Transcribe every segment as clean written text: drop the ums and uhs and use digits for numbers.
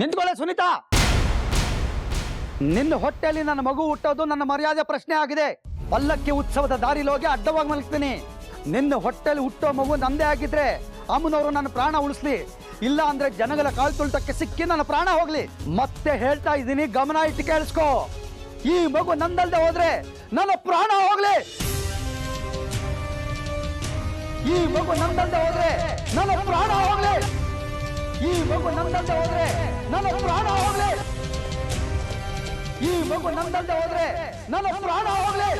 ನಿಂತ್ಕೊಳ್ಳೆ ಸುನೀತಾ. ನಿನ್ನ ಹೊಟ್ಟೆಯಲ್ಲಿ ನನ್ನ ಮಗು ಹುಟ್ಟೋದು ನನ್ನ ಮರ್ಯಾದೆ ಪ್ರಶ್ನೆ ಆಗಿದೆ. ಪಲ್ಲಕ್ಕಿ ಉತ್ಸವದ ದಾರಿಲಿ ಹೋಗಿ ಅಡ್ಡವಾಗಿ ಮಲಗ್ತೀನಿ. ನಿನ್ನ ಹೊಟ್ಟೆಯಲ್ಲಿ ಹುಟ್ಟೋ ಮಗು ನಂದೇ ಆಗಿದ್ರೆ ಅಮ್ಮನವರು ನನ್ನ ಪ್ರಾಣ ಉಳಿಸ್ಲಿ, ಇಲ್ಲ ಅಂದ್ರೆ ಜನಗಳ ಕಾಲು ತುಳ್ತಕ್ಕೆ ಸಿಕ್ಕಿ ನನ್ನ ಪ್ರಾಣ ಹೋಗ್ಲಿ. ಮತ್ತೆ ಹೇಳ್ತಾ ಇದ್ದೀನಿ, ಗಮನ ಇಟ್ಟು ಕೇಳಿಸ್ಕೋ. ಈ ಮಗು ನಂದಲ್ದೆ ಹೋದ್ರೆ ನನ್ನ ಪ್ರಾಣ ಹೋಗ್ಲಿ. ಈ ಮಗು ನಂದಲ್ದೆ ಹೋದ್ರೆ ನನ್ನ ಪ್ರಾಣ ಹೋಗ್ಲಿ. ಈ ಮಗು ನಂದಲ್ದೆ ಹೋದ್ರೆ ನನ್ನ ಪ್ರಾಣ ಹೋಗ್ಲಿ. ಈ ಮಗು ನಂದಲ್ದೆ ಹೋದ್ರೆ ನನ್ನ ಪ್ರಾಣ ಹೋಗ್ಲಿ.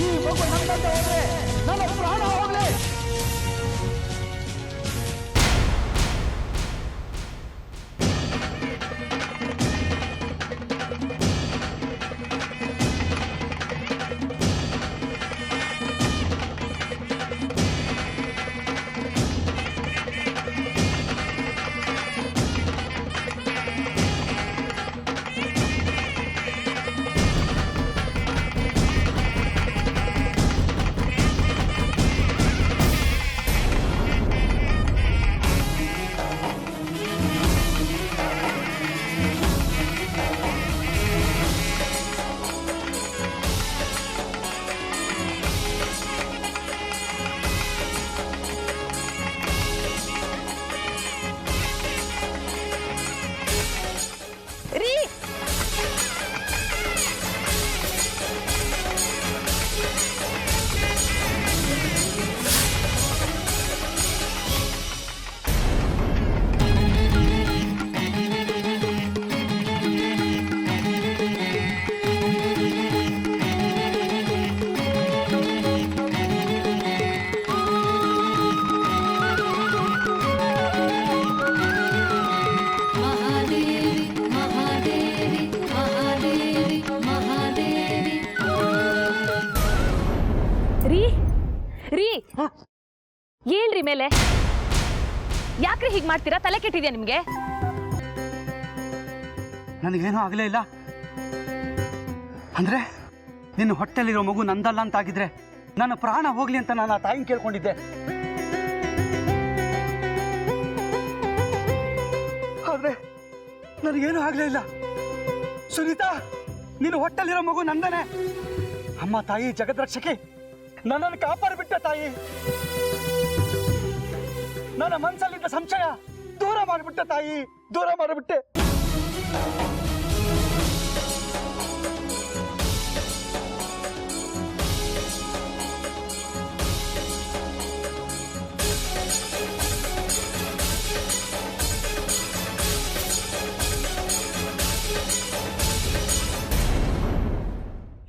ಈ ಮಗು ನಂದಲ್ದೆ ಹೋದ್ರೆ ನನ್ನ ಪ್ರಾಣ ಹೋಗ್ಲಿ. ಏನ್ರಿ ಮೇಲೆ ಯಾಕ್ರಿ ಹೀಗ್ ಮಾಡ್ತೀರಾ? ತಲೆ ಕೆಟ್ಟಿದ್ಯಾ ನಿಮ್ಗೆ? ನನಗೇನೂ ಆಗಲೇ ಇಲ್ಲ ಅಂದ್ರೆ ನಿನ್ನ ಹೊಟ್ಟೆಲಿರೋ ಮಗು ನಂದಲ್ಲ ಅಂತ ಆಗಿದ್ರೆ ನನ್ನ ಪ್ರಾಣ ಹೋಗ್ಲಿ ಅಂತ ನಾನು ಆ ತಾಯಿನ ಕೇಳ್ಕೊಂಡಿದ್ದೆ. ಆದ್ರೆ ನನಗೇನೂ ಆಗಲೇ ಇಲ್ಲ. ಸುನೀತಾ, ನಿನ್ನ ಹೊಟ್ಟೆಲಿರೋ ಮಗು ನಂದನೆ. ಅಮ್ಮ ತಾಯಿ ಜಗದ್ರಕ್ಷಕಿ, ನನ್ನನ್ನು ಕಾಪಾಡಿಬಿಟ್ಟೆ ತಾಯಿ. ನನ್ನ ಮನಸ್ಸಲ್ಲಿದ್ದ ಸಂಶಯ ದೂರ ಮಾಡಿಬಿಟ್ಟೆ ತಾಯಿ, ದೂರ ಮಾಡಿಬಿಟ್ಟೆ.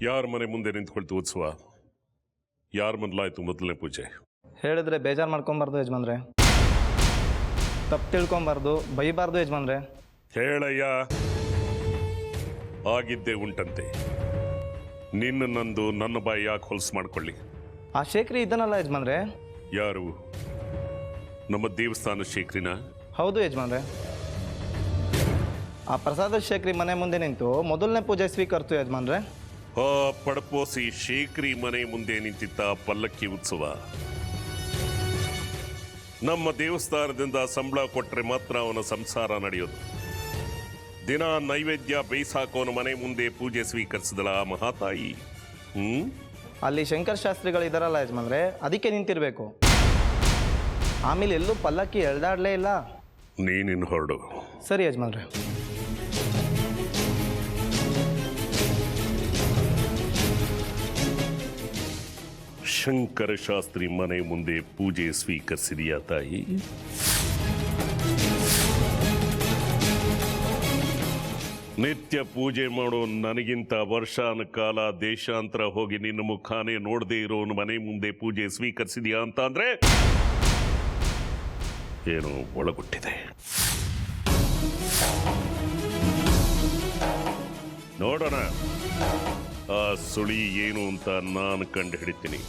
ಯಾರ ಮನೆ ಮುಂದೆ ನಿಂತ್ಕೊಳ್ತು ಉತ್ಸವ? ಯಾರ ಮೊದಲಾಯ್ತು ಮೊದಲನೇ ಪೂಜೆ? ಹೇಳಿದ್ರೆ ಬೇಜಾರು ಮಾಡ್ಕೊಂಬಾರ್ದು ಯಜಮಾನ್ರೆ, ತಪ್ಪು ತಿಳ್ಕೊಂಬಾರ್ದು, ಬೈಬಾರ್ದು ಯಜಮಾನ್ರೆ. ಹೇಳಯ್ಯ, ಆಗಿದ್ದೇ ಉಂಟಂತೆ. ನಿನ್ನ ನಂದು ನನ್ನ ಬಾಯಿ ಯಾಕೆ ಹೊಲಸು ಮಾಡ್ಕೊಳ್ಳಿ? ಆ ಶೇಖರಿ ಇದ್ದಾನಲ್ಲ ಯಜಮಾನ್ರೆ. ಯಾರು? ನಮ್ಮ ದೇವಸ್ಥಾನ ಶೇಖರಿನ? ಹೌದು ಯಜಮಾನ್ರೆ. ಆ ಪ್ರಸಾದ ಶೇಖರಿ ಮನೆ ಮುಂದೆ ನಿಂತು ಮೊದಲನೇ ಪೂಜೆ ಸ್ವೀಕರಿಸ್ತು ಯಜಮಾನ್ರೆ. ಆ ಪಡಪೋಸಿ ಶೇಖರಿ ಮನೆ ಮುಂದೆ ನಿಂತಿದ್ದ ಪಲ್ಲಕ್ಕಿ ಉತ್ಸವ. ನಮ್ಮ ದೇವಸ್ಥಾನದಿಂದ ಸಂಬಳ ಕೊಟ್ಟರೆ ಮಾತ್ರ ಅವನ ಸಂಸಾರ ನಡೆಯೋದು. ದಿನ ನೈವೇದ್ಯ ಬೇಯಿಸಾಕೋನ ಮನೆ ಮುಂದೆ ಪೂಜೆ ಸ್ವೀಕರಿಸಿದಳ ಆ ಮಹಾತಾಯಿ. ಅಲ್ಲಿ ಶಂಕರ್ ಶಾಸ್ತ್ರಿಗಳು ಇದ್ದಾರಲ್ಲ ಯಜಮಾನ್ರೆ, ಅದಕ್ಕೆ ನಿಂತಿರ್ಬೇಕು. ಆಮೇಲೆ ಎಲ್ಲೂ ಪಲ್ಲಕ್ಕಿ ಎಳ್ದಾಡ್ಲೇ ಇಲ್ಲ. ನೀನಿನ್ ಹೊರಡು. ಸರಿ ಯಜಮಾನ್ರೆ. ಶಂಕರ ಶಾಸ್ತ್ರಿ ಮನೆ ಮುಂದೆ ಪೂಜೆ ಸ್ವೀಕರಿಸಿದೆಯಾ ತಾಯಿ? ನಿತ್ಯ ಪೂಜೆ ಮಾಡೋ ನನಗಿಂತ ವರ್ಷಾನ ಕಾಲ ದೇಶಾಂತರ ಹೋಗಿ ನಿನ್ನ ಮುಖಾನೇ ನೋಡದೆ ಇರೋನು ಮನೆ ಮುಂದೆ ಪೂಜೆ ಸ್ವೀಕರಿಸಿದೆಯಾ ಅಂತ ಅಂದ್ರೆ ಏನೋ ಒಳಗುಟ್ಟಿದೆ. ನೋಡೋಣ ಆ ಸುಳಿ ಏನು ಅಂತ ನಾನು ಕಂಡು ಹಿಡಿತೀನಿ.